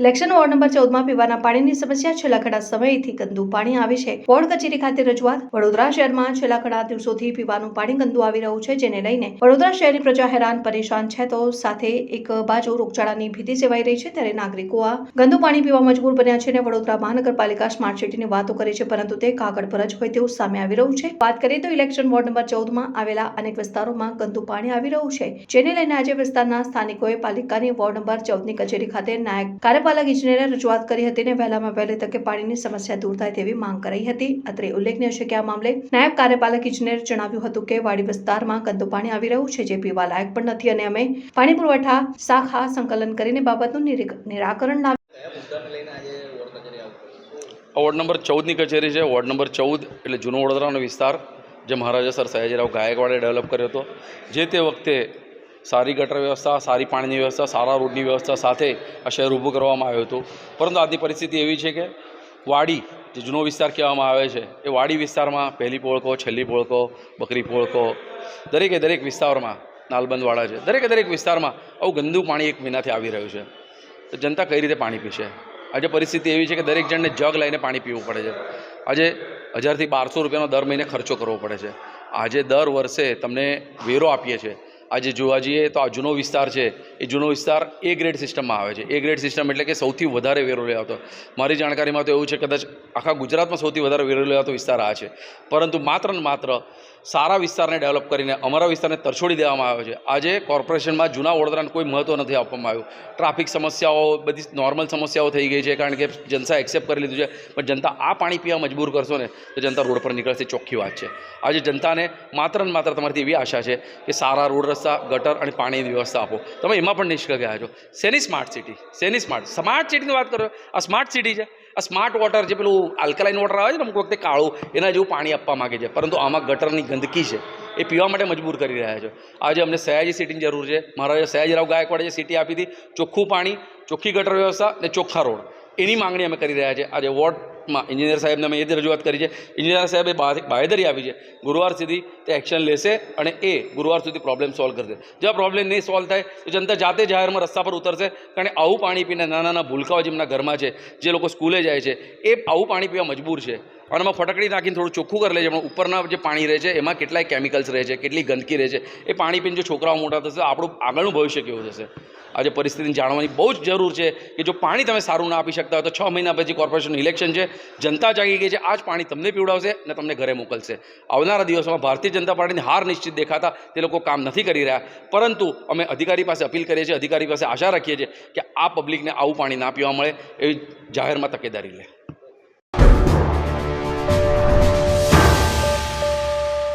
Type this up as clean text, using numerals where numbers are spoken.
Election ward number 14 માં પીવાના પાણીની સમસ્યા છેલ્લા ઘણા સમયથી ગંદુ પાણી આવે છે। વોર્ડ કચેરી ખાતે રજૂઆત। વડોદરા શહેરમાં છેલ્લા ઘણા દિવસોથી પીવાનું પાણી ગંદુ આવી રહ્યું છે, જેને લઈને વડોદરા શહેરની પ્રજા હેરાન પરેશાન છે। તો સાથે એક બાજુ રોગચાળાની ભીતિ સેવાઈ રહી છે, ત્યારે નાગરિકો આ ગંદુ પાણી પીવા મજબૂર બન્યા છે અને વડોદરા મહાનગરપાલિકા સ્માર્ટ સિટીની વાતો કરે છે, પરંતુ તે કાગળ પર જ હોય તેવું સામે આવી રહ્યું છે। વાત કરીએ તો ઇલેક્શન વોર્ડ નંબર 14 માં આવેલા અનેક વિસ્તારોમાં ગંદુ પાણી આવી રહ્યું છે, જેને લઈને આજે વિસ્તારના સ્થાનિકોએ પાલિકાની વોર્ડ નંબર 14 ની કચેરી ખાતે નાયબ કાર્યપાલક ઇજનેરે રજૂઆત કરી હતી અને વહેલામાં વહેલી તકે પાણીની સમસ્યા દૂર થાય તેવી માંગ કરી હતી। અત્રે ઉલ્લેખનીય છે કે આ મામલે નાયબ કાર્યપાલક ઇજનેરે જણાવ્યું હતું કે વાડી વિસ્તારમાં ગંદુ પાણી આવી રહ્યું છે, જે પીવા લાયક પણ નથી અને અમે પાણી પુરવઠા શાખા સંકલન કરીને બાબતનું નિરાકરણ વોર્ડ નંબર 14 ની કચેરી છે। વોર્ડ નંબર 14 એટલે જૂનો વડોદરાનો વિસ્તાર જે મહારાજા સર સયાજીરાવ ગાયકવાડે ડેવલપ કર્યો હતો। જે તે વખતે સારી ગટર વ્યવસ્થા, સારી પાણીની વ્યવસ્થા, સારા રોડની વ્યવસ્થા સાથે આ શહેર ઊભું કરવામાં આવ્યું હતું, પરંતુ આજની પરિસ્થિતિ એવી છે કે વાડી જે જૂનો વિસ્તાર કહેવામાં આવે છે એ વાડી વિસ્તારમાં પહેલી પોળકો, છેલ્લી પોળકો, બકરી પોળકો, દરેક વિસ્તારમાં નાલબંધવાળા છે, દરેક વિસ્તારમાં આવું ગંદુ પાણી એક મહિનાથી આવી રહ્યું છે। તો જનતા કઈ રીતે પાણી પીશે? આજે પરિસ્થિતિ એવી છે કે દરેક જણને જગ લઈને પાણી પીવું પડે છે। આજે 1000 થી 1200 રૂપિયાનો દર મહિને ખર્ચો કરવો પડે છે। આજે દર વર્ષે તમને વેરો આપીએ છીએ। આજે જોવા જઈએ તો આ જૂનો વિસ્તાર છે એ જૂનો વિસ્તાર એ ગ્રેડ સિસ્ટમમાં આવે છે। એ ગ્રેડ સિસ્ટમ એટલે કે સૌથી વધારે વેરો લેવાતો, મારી જાણકારીમાં તો એવું છે કદાચ આખા ગુજરાતમાં સૌથી વધારે વેરો લેવાતો વિસ્તાર આ છે, પરંતુ માત્ર ને માત્ર સારા વિસ્તારને ડેવલપ કરીને અમારા વિસ્તારને તરછોડી દેવામાં આવ્યો છે। આજે કોર્પોરેશનમાં જૂના વડોદરાને કોઈ મહત્ત્વ નથી આપવામાં આવ્યું। ટ્રાફિક સમસ્યાઓ બધી નોર્મલ સમસ્યાઓ થઈ ગઈ છે, કારણ કે જનતા એક્સેપ્ટ કરી લીધું છે, પણ જનતા આ પાણી પીવા મજબૂર કરશો ને તો જનતા રોડ પર નીકળશે, ચોખ્ખી વાત છે। આજે જનતાને માત્ર ને માત્ર તમારી એવી આશા છે કે સારા રોડ રસ્તા, ગટર અને પાણીની વ્યવસ્થા આપો। તમે એમાં પણ નિષ્ફળ ગયા છો। શેની સ્માર્ટ સિટી? શેની સ્માર્ટ સિટીની વાત કરો? આ સ્માર્ટ સિટી છે? આ સ્માર્ટ વોટર જે પેલું આલ્કલાઇન વોટર આવે છે ને અમુક વખતે કાળું, એના જેવું પાણી આપવા માગે છે, પરંતુ આમાં ગટરની ગંદકી છે એ પીવા માટે મજબૂર કરી રહ્યા છે। આજે અમને સયાજી સિટીની જરૂર છે। મહારાજા સયાજીરાવ ગાયકવાડે જે સિટી આપી હતી, ચોખ્ખું પાણી, ચોખ્ખી ગટર વ્યવસ્થા અને ચોખ્ખા રોડ, એની માંગણી અમે કરી રહ્યા છીએ। આજે વોર્ડમાં એન્જિનિયર સાહેબને અમે એ જ રજૂઆત કરી છે। એન્જિનિયર સાહેબે બાંહેધરી આપી છે ગુરુવાર સુધી તે એક્શન લેશે અને એ ગુરુવાર સુધી પ્રોબ્લેમ સોલ્વ કરશે। જો આ પ્રોબ્લેમ નહીં સોલ્વ થાય તો જનતા જાતે જાહેરમાં રસ્તા પર ઉતરશે, કારણ કે આવું પાણી પીને નાના ભૂલકાઓ જેમના ઘરમાં છે, જે લોકો સ્કૂલે જાય છે, એ આવું પાણી પીવા મજબૂર છે। અને એમાં ફટકડી નાખીને થોડું ચોખ્ખું કરી લે છે, પણ ઉપરના જે પાણી રહે છે એમાં કેટલાય કેમિકલ્સ રહે છે, કેટલી ગંદકી રહે છે। એ પાણી પીને જો છોકરાઓ મોટા થશે, આપણું આગળનું ભવિષ્ય કેવું થશે? આજે પરિસ્થિતિને જાણવાની બહુ જ જરૂર છે કે જો પાણી તમે સારું ના આપી શકતા હોય તો 6 મહિના પછી કોર્પોરેશનનું ઇલેક્શન છે, જનતા જાગી ગઈ છે, આ જ પાણી તમને પીવડાવશે અને તમને ઘરે મોકલશે। આવનારા દિવસોમાં ભારતીય જનતા પાર્ટીની હાર નિશ્ચિત દેખાતા તે લોકો કામ નથી કરી રહ્યા, પરંતુ અમે અધિકારી પાસે અપીલ કરીએ છીએ, અધિકારી પાસે આશા રાખીએ છીએ કે આ પબ્લિકને આવું પાણી ના પીવા મળે એવી જાહેરમાં તકેદારી લે।